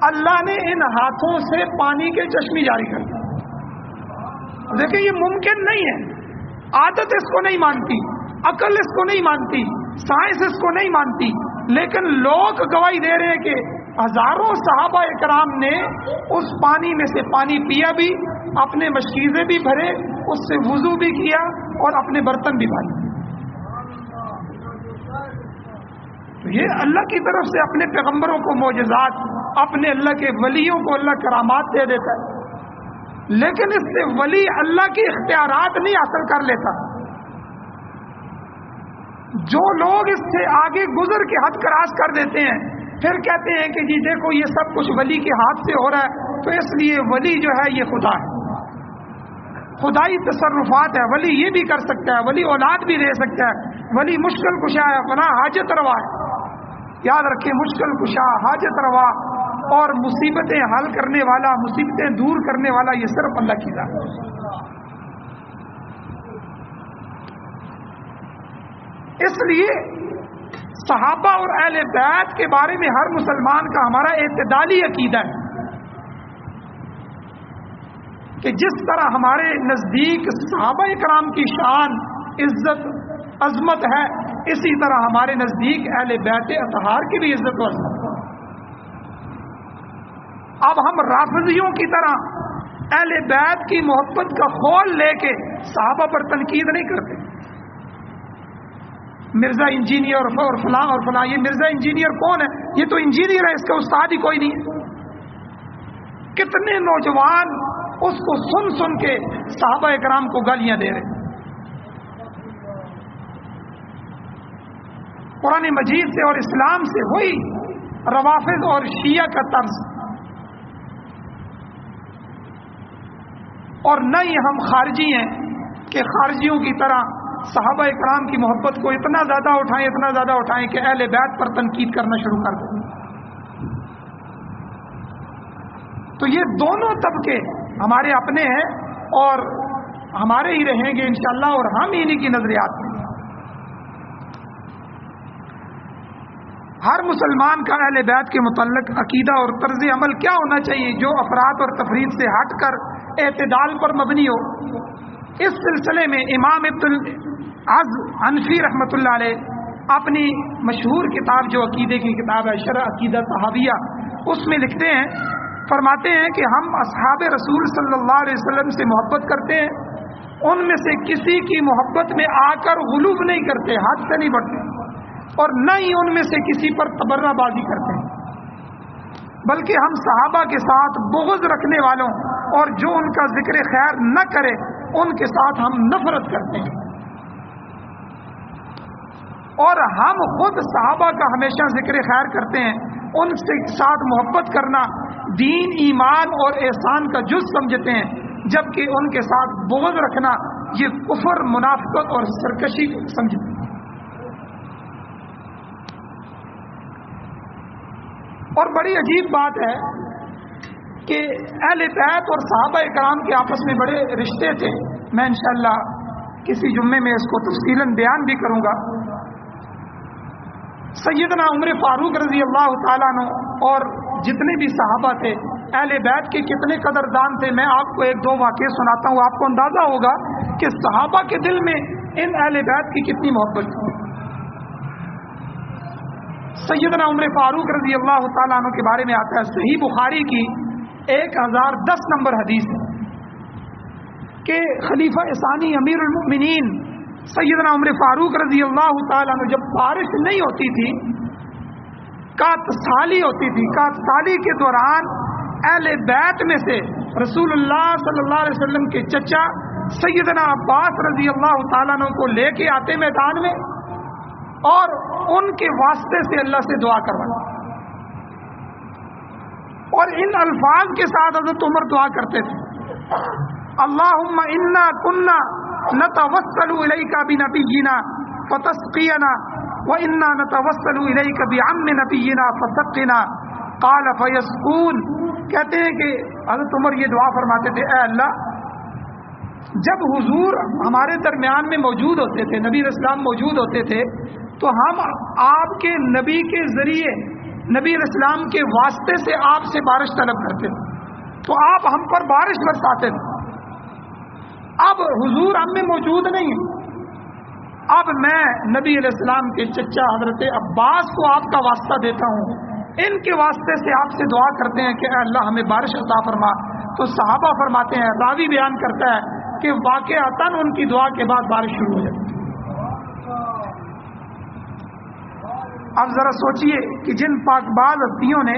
اللہ نے ان ہاتھوں سے پانی کے چشمے جاری کر دیے۔ دیکھیں یہ ممکن نہیں ہے، عادت اس کو نہیں مانتی، عقل اس کو نہیں مانتی، سائنس اس کو نہیں مانتی، لیکن لوگ گواہی دے رہے ہیں کہ ہزاروں صحابہ کرام نے اس پانی میں سے پانی پیا بھی، اپنے مشکیزے بھی بھرے، اس سے وضو بھی کیا اور اپنے برتن بھی بھرے۔ تو یہ اللہ کی طرف سے اپنے پیغمبروں کو معجزات، اپنے اللہ کے ولیوں کو اللہ کرامات دے دیتا ہے، لیکن اس سے ولی اللہ کے اختیارات نہیں حاصل کر لیتا۔ جو لوگ اس سے آگے گزر کے حد کراس کر دیتے ہیں، پھر کہتے ہیں کہ جی دیکھو یہ سب کچھ ولی کے ہاتھ سے ہو رہا ہے، تو اس لیے ولی جو ہے یہ خدا ہے، خدائی تصرفات ہے، ولی یہ بھی کر سکتا ہے، ولی اولاد بھی دے سکتا ہے، ولی مشکل کشا ہے، فلاں حاجت روا ہے۔ یاد رکھیں، مشکل کشا، حاجت روا اور مصیبتیں حل کرنے والا، مصیبتیں دور کرنے والا یہ صرف اللہ کی ذات ہے۔ اس لیے صحابہ اور اہل بیت کے بارے میں ہر مسلمان کا ہمارا اعتدالی عقیدہ ہے کہ جس طرح ہمارے نزدیک صحابہ کرام کی شان، عزت، عظمت ہے، اسی طرح ہمارے نزدیک اہل بیت اطہار کی بھی عزت و عظمت ہے۔ اب ہم رافضیوں کی طرح اہل بیت کی محبت کا خول لے کے صحابہ پر تنقید نہیں کرتے۔ مرزا انجینئر اور فلاں اور فلاں، یہ مرزا انجینئر کون ہے؟ یہ تو انجینئر ہے، اس کا استاد ہی کوئی نہیں ہے۔ کتنے نوجوان اس کو سن سن کے صحابہ کرام کو گالیاں دے رہے۔ قرآن مجید سے اور اسلام سے وہی روافض اور شیعہ کا طرز، اور نہ ہی ہم خارجی ہیں کہ خارجیوں کی طرح صحابہ کرام کی محبت کو اتنا زیادہ اٹھائیں کہ اہل بیت پر تنقید کرنا شروع کر دیں۔ تو یہ دونوں طبقے ہمارے اپنے ہیں اور ہمارے ہی رہیں گے انشاءاللہ، اور ہم ہی انہیں کی نظریات میں۔ ہر مسلمان کا اہل بیت کے متعلق عقیدہ اور طرز عمل کیا ہونا چاہیے جو افراد اور تفرید سے ہٹ کر اعتدال پر مبنی ہو؟ اس سلسلے میں امام ابن العز حنفی رحمۃ اللہ علیہ اپنی مشہور کتاب جو عقیدے کی کتاب ہے شرح عقیدہ طحاویہ، اس میں لکھتے ہیں، فرماتے ہیں کہ ہم اصحاب رسول صلی اللہ علیہ وسلم سے محبت کرتے ہیں، ان میں سے کسی کی محبت میں آ کر غلو نہیں کرتے، حد سے نہیں بڑھتے، اور نہ ہی ان میں سے کسی پر تبرہ بازی کرتے ہیں، بلکہ ہم صحابہ کے ساتھ بغض رکھنے والوں اور جو ان کا ذکر خیر نہ کرے ان کے ساتھ ہم نفرت کرتے ہیں، اور ہم خود صحابہ کا ہمیشہ ذکر خیر کرتے ہیں۔ ان کے ساتھ محبت کرنا دین، ایمان اور احسان کا جز سمجھتے ہیں، جبکہ ان کے ساتھ بغض رکھنا یہ کفر، منافقت اور سرکشی سمجھتے ہیں۔ اور بڑی عجیب بات ہے کہ اہل بیت اور صحابہ کرام کے آپس میں بڑے رشتے تھے۔ میں انشاءاللہ کسی جمعے میں اس کو تفصیلاً بیان بھی کروں گا۔ سیدنا عمر فاروق رضی اللہ تعالیٰ عنہ اور جتنے بھی صحابہ تھے اہل بیت کے کتنے قدردان تھے۔ میں آپ کو ایک دو واقعے سناتا ہوں، آپ کو اندازہ ہوگا کہ صحابہ کے دل میں ان اہل بیت کی کتنی محبت تھی۔ سیدنا عمر فاروق رضی اللہ تعالیٰ عنہ کے بارے میں آتا ہے، صحیح بخاری کی 1010 نمبر حدیث ہے کہ خلیفہ ثانی امیر المؤمنین سیدنا عمر فاروق رضی اللہ تعالیٰ عنہ جب بارش نہیں ہوتی تھی، کات سالی ہوتی تھی، کات سالی کے دوران اہل بیت میں سے رسول اللہ صلی اللہ علیہ وسلم کے چچا سیدنا عباس رضی اللہ تعالیٰ عنہ کو لے کے آتے میدان میں اور ان کے واسطے سے اللہ سے دعا کروانا، اور ان الفاظ کے ساتھ حضرت عمر دعا کرتے تھے، اللہم انا کننا نتوسل الیک بنبینا فتسقینا وانا نتوسل الیک بعم نبینا فسقنا قال فیسقون۔ کہتے ہیں کہ حضرت عمر یہ دعا فرماتے تھے، اے اللہ، جب حضور ہمارے درمیان میں موجود ہوتے تھے، نبی علیہ السلام موجود ہوتے تھے، تو ہم آپ کے نبی کے ذریعے، نبی علیہ السلام کے واسطے سے آپ سے بارش طلب کرتے تھے، تو آپ ہم پر بارش برساتے تھے۔ اب حضور ہم میں موجود نہیں ہیں، اب میں نبی علیہ السلام کے چچا حضرت عباس کو آپ کا واسطہ دیتا ہوں، ان کے واسطے سے آپ سے دعا کرتے ہیں کہ اے اللہ ہمیں بارش عطا فرما۔ تو صحابہ فرماتے ہیں، راوی بیان کرتا ہے کہ واقعتاً ان کی دعا کے بعد بارش شروع ہو جاتی۔ اب ذرا سوچئے کہ جن پاک باز ہستیوں نے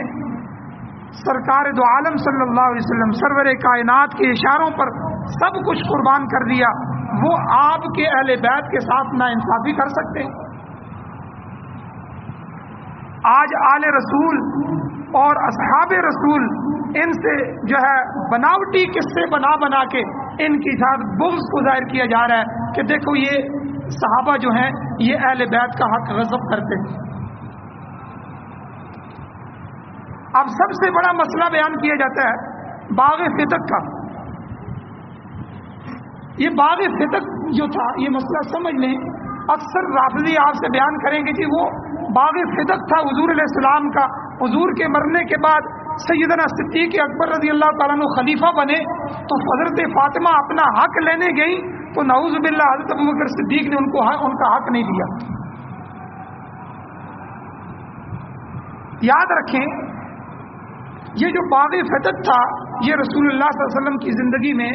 سرکار دو عالم صلی اللہ علیہ وسلم سرور کائنات کے اشاروں پر سب کچھ قربان کر دیا، وہ آپ کے اہل بیت کے ساتھ نا انصافی کر سکتے ہیں؟ آج آل رسول اور اصحاب رسول ان سے جو ہے بناوٹی قصے بنا کے ان کی ساتھ بغض کو ظاہر کیا جا رہا ہے کہ دیکھو یہ صحابہ جو ہیں یہ اہل بیت کا حق غصب کرتے ہیں۔ اب سب سے بڑا مسئلہ بیان کیا جاتا ہے باغ فتق کا. یہ باغ فتق جو تھا یہ مسئلہ سمجھ لیں. اکثر رافضی آپ سے بیان کریں گے کہ وہ باغ فتق تھا حضور علیہ السلام کا. حضور کے مرنے کے بعد سیدنا صدیق اکبر رضی اللہ تعالیٰ عنہ خلیفہ بنے تو حضرت فاطمہ اپنا حق لینے گئی تو نعوذ باللہ حضرت ابوبکر صدیق نے ان کا حق نہیں دیا. یاد رکھیں یہ جو باغ فتق تھا یہ رسول اللہ صلی اللہ علیہ وسلم کی زندگی میں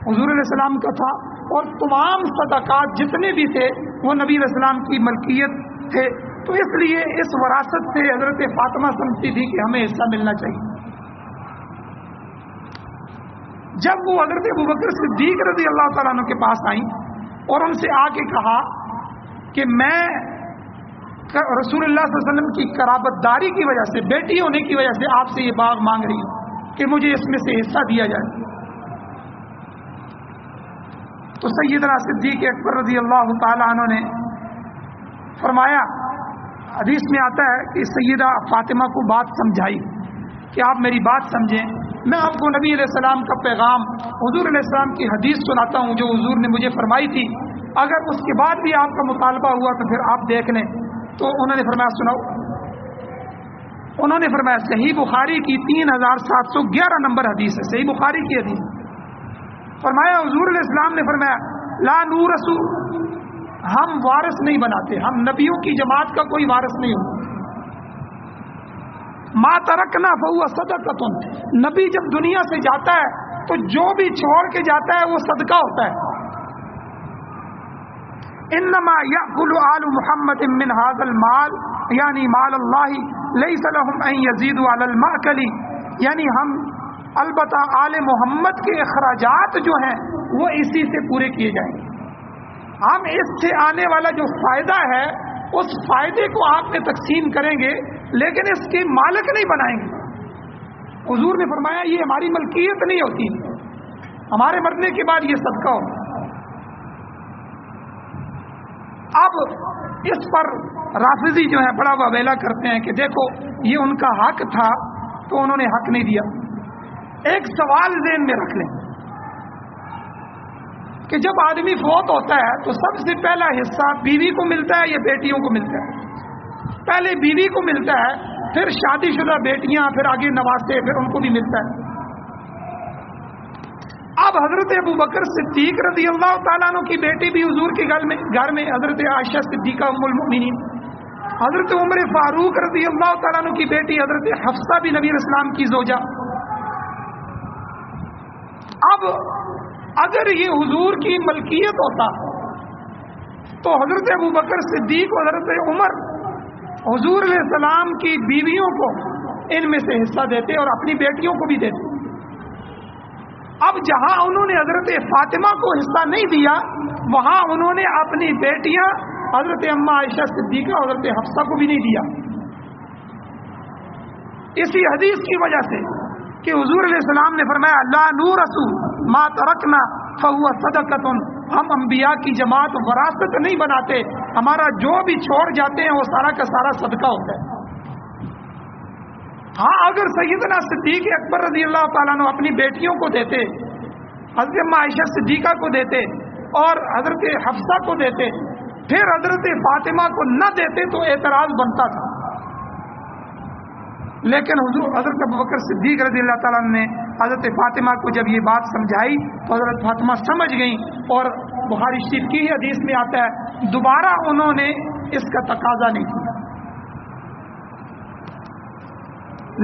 حضور علیہ السلام کا تھا اور تمام صدقات جتنے بھی تھے وہ نبی علیہ السلام کی ملکیت تھے. تو اس لیے اس وراثت سے حضرت فاطمہ سمجھتی تھی کہ ہمیں حصہ ملنا چاہیے. جب وہ حضرت ابوبکر صدیق رضی اللہ تعالیٰ عنہ کے پاس آئیں اور ان سے آ کے کہا کہ میں رسول اللہ صلی اللہ علیہ وسلم کی قرابت داری کی وجہ سے بیٹی ہونے کی وجہ سے آپ سے یہ باغ مانگ رہی ہوں کہ مجھے اس میں سے حصہ دیا جائے. تو سیدنا صدیق اکبر رضی اللہ تعالیٰ عنہ نے فرمایا, حدیث میں آتا ہے کہ سیدہ فاطمہ کو بات سمجھائی کہ آپ میری بات سمجھیں, میں آپ کو نبی علیہ السلام کا پیغام حضور علیہ السلام کی حدیث سناتا ہوں جو حضور نے مجھے فرمائی تھی, اگر اس کے بعد بھی آپ کا مطالبہ ہوا تو پھر آپ دیکھ لیں. تو انہوں نے فرمایا سناؤ. انہوں نے فرمایا صحیح بخاری کی 3711 نمبر حدیث ہے, صحیح بخاری کی حدیث. فرمایا حضور علیہ السلام نے فرمایا لا نورث, ہم وارث نہیں بناتے, ہم نبیوں کی جماعت کا کوئی وارث نہیں ہوتا. ما ترکنا فہو صدقۃ, نبی جب دنیا سے جاتا ہے تو جو بھی چھوڑ کے جاتا ہے وہ صدقہ ہوتا ہے. انما یأکل آل محمد من هذا المال, یعنی مال اللہ لیس لهم ان یزیدوا علی المأکل, یعنی ہم البتہ آل محمد کے اخراجات جو ہیں وہ اسی سے پورے کیے جائیں گے. ہم اس سے آنے والا جو فائدہ ہے اس فائدے کو آپ میں تقسیم کریں گے لیکن اس کے مالک نہیں بنائیں گے. حضور نے فرمایا یہ ہماری ملکیت نہیں ہوتی, ہمارے مرنے کے بعد یہ صدقہ ہوتا. اب اس پر رافضی جو ہے بڑا ویلا کرتے ہیں کہ دیکھو یہ ان کا حق تھا تو انہوں نے حق نہیں دیا. ایک سوال ذہن میں رکھ لیں کہ جب آدمی فوت ہوتا ہے تو سب سے پہلا حصہ بیوی کو ملتا ہے یا بیٹیوں کو ملتا ہے؟ پہلے بیوی کو ملتا ہے, پھر شادی شدہ بیٹیاں, پھر آگے نواسے, پھر ان کو بھی ملتا ہے. اب حضرت ابوبکر صدیق رضی اللہ تعالیٰ عنہ کی بیٹی بھی حضور کے گھر میں حضرت عائشہ صدیقہ ام المؤمنین, حضرت عمر فاروق رضی اللہ تعالیٰ عنہ کی بیٹی حضرت حفصہ بھی نبی اسلام کی زوجہ. اب اگر یہ حضور کی ملکیت ہوتا تو حضرت ابوبکر صدیق اور حضرت عمر حضور علیہ السلام کی بیویوں کو ان میں سے حصہ دیتے اور اپنی بیٹیوں کو بھی دیتے. اب جہاں انہوں نے حضرت فاطمہ کو حصہ نہیں دیا وہاں انہوں نے اپنی بیٹیاں حضرت اماں عائشہ صدیقہ حضرت حفصہ کو بھی نہیں دیا. اسی حدیث کی وجہ سے کہ حضور علیہ السلام نے فرمایا لا نورث ما ترکنا فہو صدقۃ, ہم انبیاء کی جماعت وراثت نہیں بناتے, ہمارا جو بھی چھوڑ جاتے ہیں وہ سارا کا سارا صدقہ ہوتا ہے. ہاں اگر سیدنا صدیق اکبر رضی اللہ تعالیٰ عنہ اپنی بیٹیوں کو دیتے, حضرت اماں عائشہ صدیقہ کو دیتے اور حضرت حفصہ کو دیتے, پھر حضرت فاطمہ کو نہ دیتے تو اعتراض بنتا تھا. لیکن حضرت ابوبکر صدیق رضی اللہ تعالیٰ عنہ نے حضرت فاطمہ کو جب یہ بات سمجھائی تو حضرت فاطمہ سمجھ گئیں اور بخاری شریف کی ہی حدیث میں آتا ہے دوبارہ انہوں نے اس کا تقاضا نہیں کیا.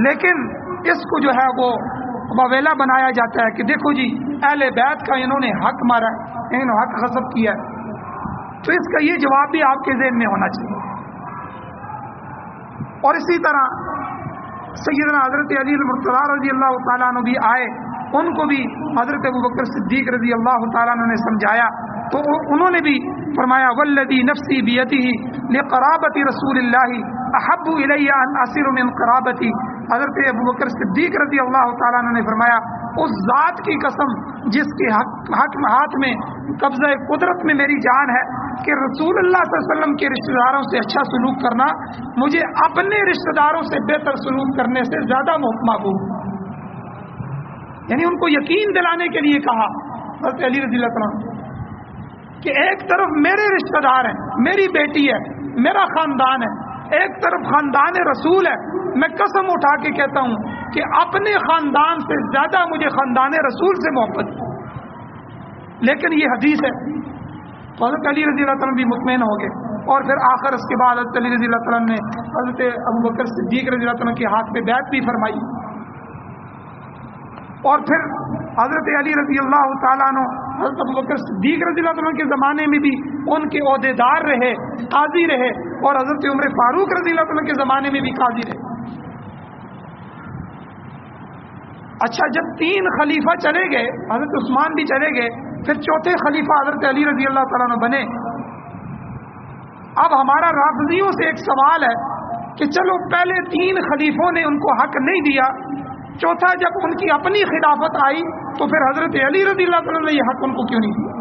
لیکن اس کو جو ہے وہ وویلا بنایا جاتا ہے کہ دیکھو جی اہل بیت کا انہوں نے حق مارا ہے, انہوں نے حق غصب کیا ہے. تو اس کا یہ جواب بھی آپ کے ذہن میں ہونا چاہیے. اور اسی طرح سیدنا حضرت علی المرتضیٰ رضی اللہ تعالیٰ عنہ بھی آئے, ان کو بھی حضرت ابوبکر صدیق رضی اللہ تعالیٰ عنہ نے سمجھایا تو انہوں نے بھی فرمایا والذی نفسی بیدہ لقرابت رسول اللہ احب الی ان اسر من قرابتی. حضرت ابوبکر صدیق رضی اللہ تعالیٰ عنہ نے فرمایا اس ذات کی قسم جس کے حق ہاتھ میں قبضہ قدرت میں میری جان ہے کہ رسول اللہ صلی اللہ علیہ وسلم کے رشتہ داروں سے اچھا سلوک کرنا مجھے اپنے رشتہ داروں سے بہتر سلوک کرنے سے زیادہ محبوب. یعنی ان کو یقین دلانے کے لیے کہا حضرت علی رضی اللہ عنہ کہ ایک طرف میرے رشتہ دار ہیں, میری بیٹی ہے, میرا خاندان ہے, ایک طرف خاندان رسول ہے. میں قسم اٹھا کے کہتا ہوں کہ اپنے خاندان سے زیادہ مجھے خاندان رسول سے محبت ہے. لیکن یہ حدیث ہے. تو حضرت علی رضی اللہ عنہ بھی مطمئن ہو گئے, اور پھر آخر اس کے بعد حضرت علی رضی اللہ عنہ نے حضرت ابوبکر صدیق رضی اللہ عنہ کے ہاتھ پہ بیعت بھی فرمائی, اور پھر حضرت علی رضی اللہ تعالیٰ عنہ حضرت ابوبکر صدیق رضی اللہ عنہ کے زمانے میں بھی ان کے عہدیدار رہے, قاضی رہے, اور حضرت عمر فاروق رضی اللہ عنہ کے زمانے میں بھی قاضی رہے. اچھا, جب 3 خلیفہ چلے گئے, حضرت عثمان بھی چلے گئے, پھر چوتھے خلیفہ حضرت علی رضی اللہ تعالیٰ عنہ بنے. اب ہمارا رافضیوں سے ایک سوال ہے کہ چلو پہلے 3 خلیفوں نے ان کو حق نہیں دیا, چوتھا جب ان کی اپنی خلافت آئی تو پھر حضرت علی رضی اللہ تعالیٰ نے یہ حق ان کو کیوں نہیں دیا؟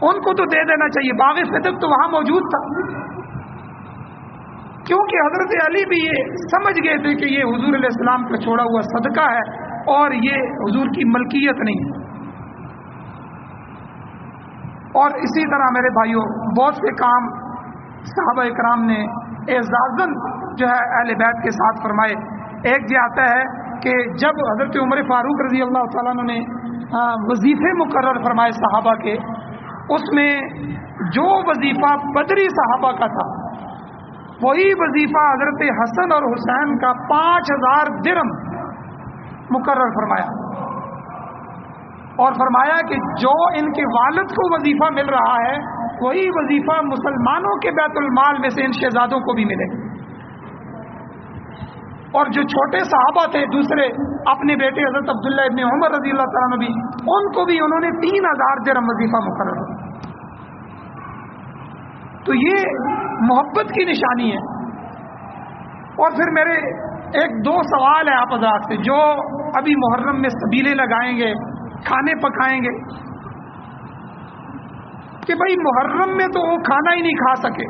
ان کو تو دے دینا چاہیے, باغ صدق تو وہاں موجود تھا. کیونکہ حضرت علی بھی یہ سمجھ گئے تھے کہ یہ حضور علیہ السلام کا چھوڑا ہوا صدقہ ہے اور یہ حضور کی ملکیت نہیں. اور اسی طرح میرے بھائیوں بہت سے کام صحابہ اکرام نے اعزازاً جو ہے اہل بیت کے ساتھ فرمائے. ایک یہ آتا ہے کہ جب حضرت عمر فاروق رضی اللہ تعالیٰ عنہ نے وظیفے مقرر فرمائے صحابہ کے, اس میں جو وظیفہ بدری صحابہ کا تھا وہی وظیفہ حضرت حسن اور حسین کا 5000 درہم مقرر فرمایا, اور فرمایا کہ جو ان کے والد کو وظیفہ مل رہا ہے وہی وظیفہ مسلمانوں کے بیت المال میں سے ان شہزادوں کو بھی ملے. اور جو چھوٹے صحابہ تھے دوسرے, اپنے بیٹے حضرت عبداللہ ابن عمر رضی اللہ تعالیٰ عنہ بھی, ان کو بھی انہوں نے 3000 درہم وظیفہ مقرر کیا. تو یہ محبت کی نشانی ہے. اور پھر میرے 1-2 سوال ہیں آپ حضرات سے, جو ابھی محرم میں سبیلے لگائیں گے, کھانے پکائیں گے, کہ بھائی محرم میں تو وہ کھانا ہی نہیں کھا سکے.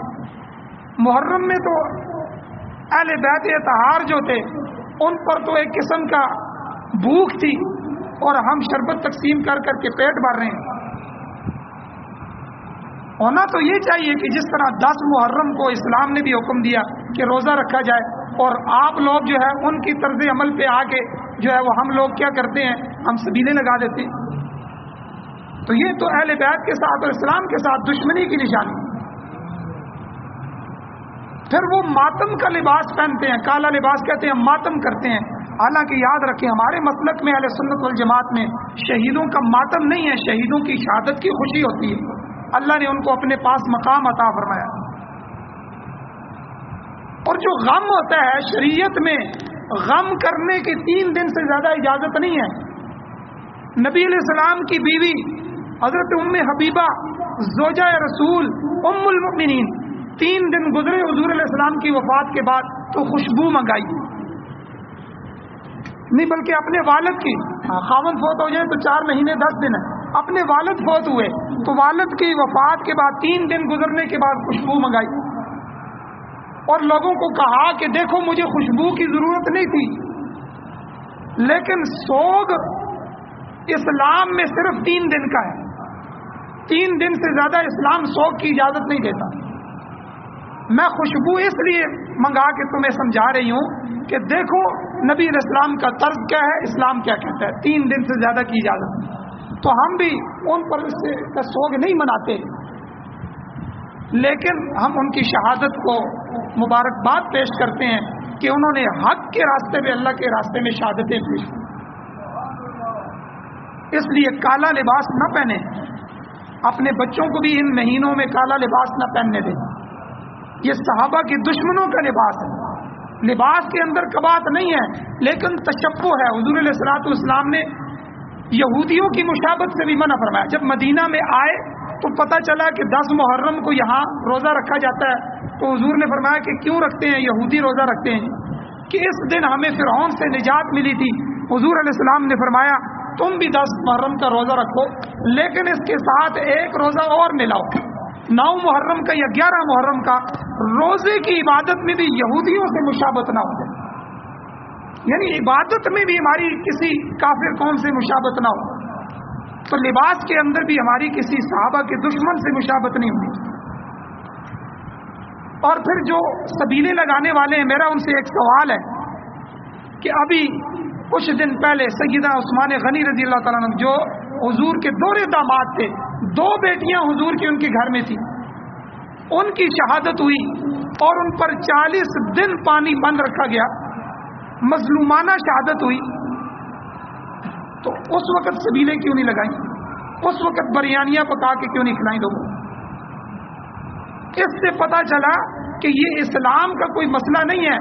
محرم میں تو اہل بیت اطہار جو تھے ان پر تو ایک قسم کا بھوک تھی, اور ہم شربت تقسیم کر کر کے پیٹ بھر رہے ہیں. ہونا تو یہ چاہیے کہ جس طرح 10 محرم کو اسلام نے بھی حکم دیا کہ روزہ رکھا جائے, اور آپ لوگ جو ہے ان کی طرز عمل پہ آ کے جو ہے وہ ہم لوگ کیا کرتے ہیں, ہم سبیلے لگا دیتے ہیں. تو یہ تو اہل بیت کے ساتھ اور اسلام کے ساتھ دشمنی کی نشانی. پھر وہ ماتم کا لباس پہنتے ہیں, کالا لباس کہتے ہیں, ماتم کرتے ہیں. حالانکہ یاد رکھیں ہمارے مسلک میں اہل سنت والجماعت میں شہیدوں کا ماتم نہیں ہے, شہیدوں کی شہادت کی خوشی ہوتی ہے. اللہ نے ان کو اپنے پاس مقام عطا فرمایا. اور جو غم ہوتا ہے شریعت میں, غم کرنے کی 3 دن سے زیادہ اجازت نہیں ہے. نبی علیہ السلام کی بیوی حضرت ام حبیبہ زوجہ رسول ام المؤمنین 3 دن گزرے حضور علیہ السلام کی وفات کے بعد تو خوشبو منگائی, نہیں بلکہ اپنے والد کی, خاوند فوت ہو جائے تو 4 مہینے 10 دن ہے, اپنے والد فوت ہوئے تو والد کی وفات کے بعد 3 دن گزرنے کے بعد خوشبو منگائی, اور لوگوں کو کہا کہ دیکھو مجھے خوشبو کی ضرورت نہیں تھی, لیکن سوگ اسلام میں صرف 3 دن کا ہے. 3 دن سے زیادہ اسلام سوگ کی اجازت نہیں دیتا. میں خوشبو اس لیے منگا کے تمہیں سمجھا رہی ہوں کہ دیکھو نبی علیہ السلام کا طرز کیا ہے, اسلام کیا کہتا ہے. 3 دن سے زیادہ کی اجازت نہیں. تو ہم بھی ان پر اس کا سوگ نہیں مناتے, لیکن ہم ان کی شہادت کو مبارکباد پیش کرتے ہیں کہ انہوں نے حق کے راستے میں, اللہ کے راستے میں شہادتیں پیش کی. اس لیے کالا لباس نہ پہنے, اپنے بچوں کو بھی ان مہینوں میں کالا لباس نہ پہننے دیں. یہ صحابہ کے دشمنوں کا لباس ہے. لباس کے اندر کباط نہیں ہے لیکن تشبہ ہے. حضور علیہ الصلوۃ والسلام نے یہودیوں کی مشابہت سے بھی منع فرمایا. جب مدینہ میں آئے تو پتہ چلا کہ 10 محرم کو یہاں روزہ رکھا جاتا ہے, تو حضور نے فرمایا کہ کیوں رکھتے ہیں, یہودی روزہ رکھتے ہیں. کہ اس دن ہمیں فرعون سے نجات ملی تھی، حضور علیہ السلام نے فرمایا تم بھی 10 محرم کا روزہ رکھو، لیکن اس کے ساتھ ایک روزہ اور ملاؤ، 9 محرم کا یا 11 محرم کا۔ روزے کی عبادت میں بھی یہودیوں سے مشابہت نہ ہو جائے، یعنی عبادت میں بھی ہماری کسی کافر قوم سے مشابہت نہ ہو، تو لباس کے اندر بھی ہماری کسی صحابہ کے دشمن سے مشابہت نہیں ہوگی۔ اور پھر جو سبیلے لگانے والے ہیں، میرا ان سے ایک سوال ہے کہ ابھی کچھ دن پہلے سیدنا عثمان غنی رضی اللہ تعالیٰ عنہ جو حضور کے دورے داماد تھے، 2 بیٹیاں حضور کی ان کے گھر میں تھی، ان کی شہادت ہوئی اور ان پر 40 دن پانی بند رکھا گیا، مظلومانہ شہادت ہوئی، تو اس وقت سبیلے کیوں نہیں لگائیں؟ اس وقت بریانیاں پکا کے کیوں نہیں کھلائیں لوگوں؟ اس سے پتہ چلا کہ یہ اسلام کا کوئی مسئلہ نہیں ہے،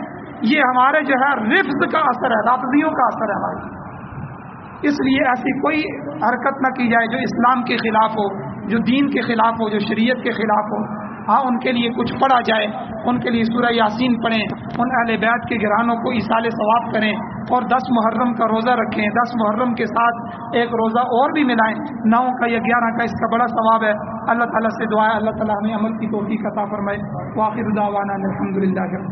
یہ ہمارے جو ہے رفض کا اثر ہے، رافضیوں کا اثر ہے ہمارے۔ اس لیے ایسی کوئی حرکت نہ کی جائے جو اسلام کے خلاف ہو، جو دین کے خلاف ہو، جو شریعت کے خلاف ہو۔ ہاں ان کے لیے کچھ پڑھا جائے، ان کے لیے سورہ یاسین پڑھیں، ان اہل بیت کے گھرانوں کو ایصال ثواب کریں، اور 10 محرم کا روزہ رکھیں، 10 محرم کے ساتھ ایک روزہ اور بھی ملائیں، 9 کا یا 11 کا، اس کا بڑا ثواب ہے۔ اللہ تعالیٰ سے دعا ہے اللہ تعالیٰ ہمیں عمل کی توفیق عطا فرمائے۔ وآخر دعوانا الحمدللہ۔